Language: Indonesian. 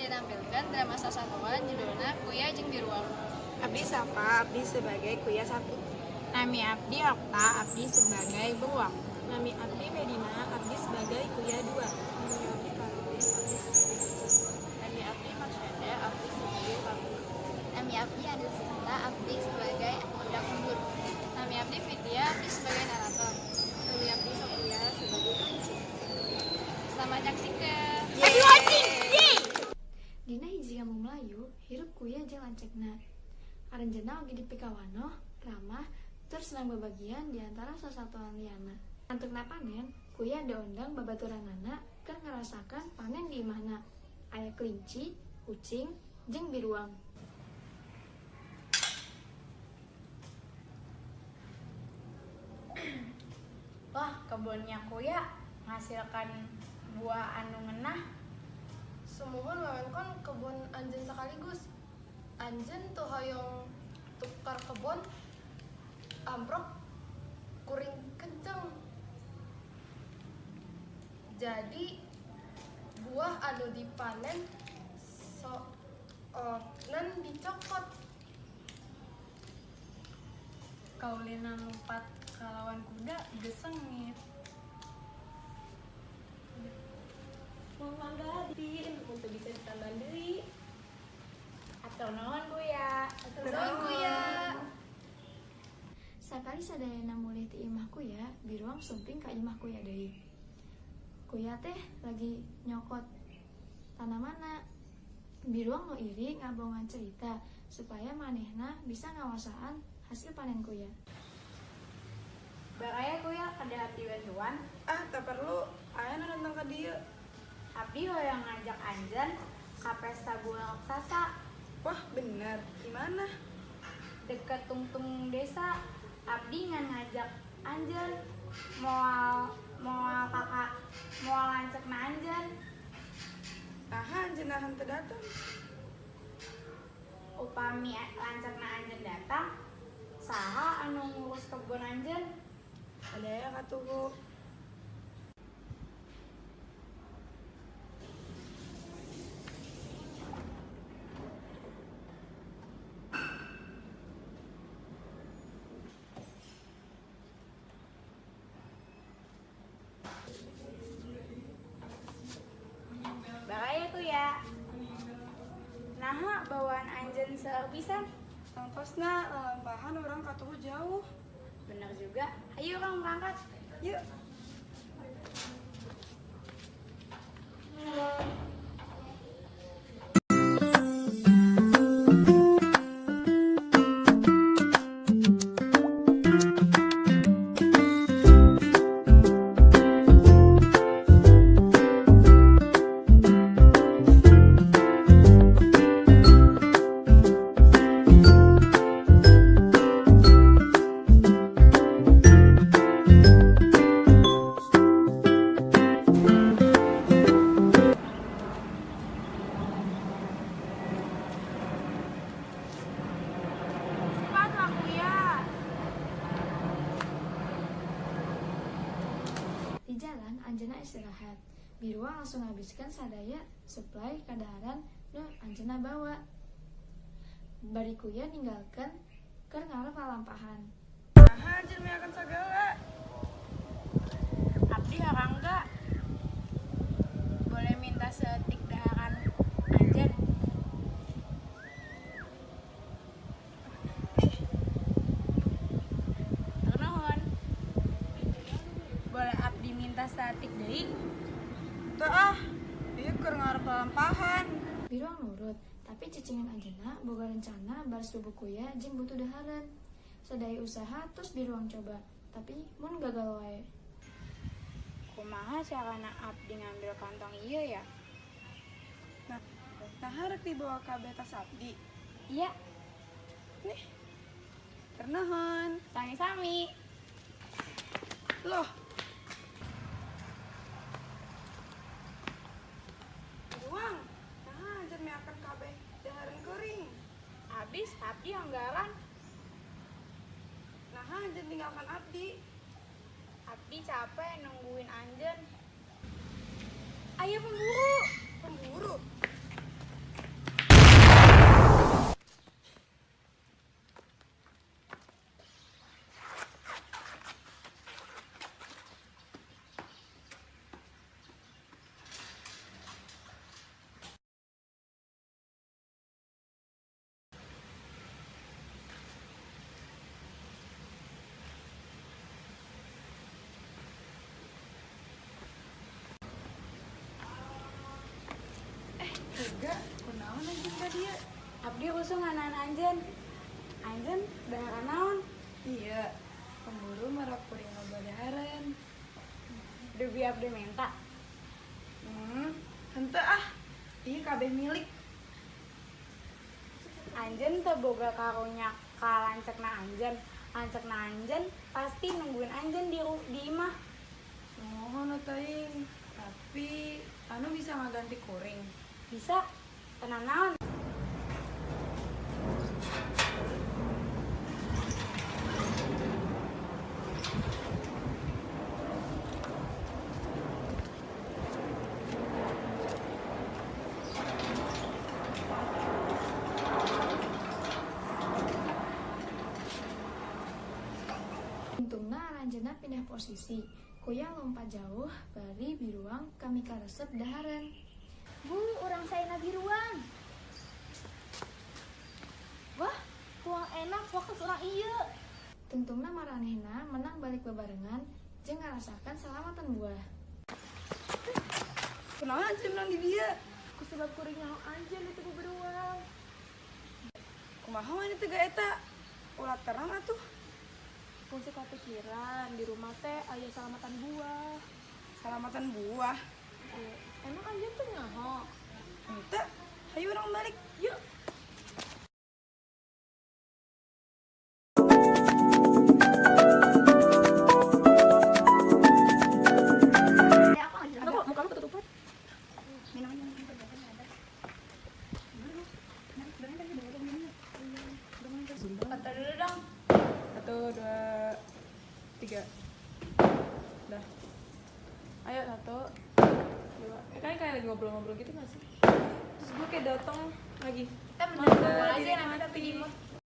dinampilkan drama sasatuan judulna Kuya Jeung Biruang. Abdi Safa, abdi sebagai Kuya 1. Nami Abdi Okta, abdi sebagai Beruang. Nami abdi Medina, abdi sebagai Kuya 2. Nami abdi Karbe, abdi sebagai Nami abdi Marsyada, abdi sebagai Paku. Nami abdi Adil Sinta, abdi sebagai budak mundur. Nami abdi Vidya, abdi sebagai narator. Nami abdi Sophia sebagai kelinci. Selamat nyaksikan. Aduh anjing, Dina hiji kampung Melayu, hirup kuya jeung lancekna. Aranjeunna oge dipikawanoh, ramah, tur senang bebagian di antara sasatuan liana. Antukna panen, kuya diundang babaturanana keur ngarasakan panen di imahna. Aya kelinci, kucing, jeung biruang. Wah, kebunnya Kuya menghasilkan buah anu ngenah. Semohon wewengkon kebun anjeun sekaligus. Anjeun tuh hoyong tukar kebun amprok kuring kenceng. Jadi buah anu dipanen nan dicokot. Kaulina lompat kalawan kuda gesengit. Mau manggadin untuk bisa ditambahan deui. Atau nuhun Kuya. Nuhun Kuya. Sakali sadayana mulih ti imah kuya, biruang sumping ka imah kuya deui. Kuya teh lagi nyokot tanamanna. Biruang nu iri ngabongan cerita supaya manehna bisa ngawasaan hasil panen kuya. Bakaya Kuya kada abdi bantuan. Ah, tak perlu. Aya nu datang ka dieu. Abdi hoyong ngajak anjeun ka pesta bunga raksasa Wah, bener. Di mana? deket tungtung desa. Abdi ngan ngajak anjeun moal kakak moal lancekna anjeun. Aha, anjeun teu datang. Upami lancekna anjeun datang, saha anu ngurus kebun anjeun? Ada ya katuhu. Bakaya Kuya. Naha bawaan anjeun seueur pisan? Ongkosna lampahan orang katuhu jauh. Bener juga. Ayo Kang berangkat. Yuk. Cepatlah Kuya. Di jalan anjeunna istirahat. Biruang langsung ngabiskeun sadaya suplai kadaharan nu anjeunna bawa. Bari kuya ninggalkeun keur ngarep lalampahan. Aha, anjeun meakeun sagala. Abdi harangga. Boleh minta seetik daharan anjeun? Nuhun. Boleh abdi minta seetik deui? Teu ah. Ieu keur ngarep lalampahan. Biruang nurut, tapi cicingan anjeunna boga rencana baris bubuk kuya jeung butuh dahareun. Sadaya usaha terus biruang coba, tapi mun gagal wae. Kumaha carana abdi ngambil kantong ieu ya? Nah, hareup dibawa ka betas abdi. Iya, Nih. Ternuhun. sami-sami. Loh. Ruang. Nah, anjeun meakeun kabeh dahareun keuring. Habis abdi anggaran. Nah, anjeun tinggalkan abdi. Abdi capek nungguin anjeun. Ayo pemburu. Pemburu. tega kunaon anjeun ka dieu. Abdi rusuh nganaan anjeun. Anjeun dahar naon? Iya. Pemburu merak kuring loba dahareun. Debi abdi minta. Henteu ah. Ieu kabeh milik. Anjeun teu boga karunya ka lancekna anjeun. Lancekna anjeun pasti nungguin anjeun di imah. Mohon teuing. Tapi anu bisa ngaganti kuring. Bisa. Tenang naon. Untungna aranjeunna pindah posisi. Kuya lompat jauh bari biruang kami karesep dahareun. Bu, orang saya nabi ruang. Wah, tuang enak fokus orang iya. Tungtungna maranehna menang balik bebarengan jeung ngarasakan selamatan buah. Kunaon anjeun menang di dieu? Ku sebab kuring nyaho anjeun itu ku beruang. Kumaha we teh eta? Ulah terang atuh. Kunci kepikiran di rumah teh aya salamatan buah. Salamatan buah. Emang anjeun tuh nyaho? Henteu. Hayu urang balik. Yuk. Muka lu ketutupan. Foto dulu dong. 1, 2, 3. Dah. Ayo 1, 2. Kan kayak lagi ngobrol-ngobrol gitu gak sih? Terus gue kayak datang lagi. Kita bener-bener aja yang namanya tapi imut.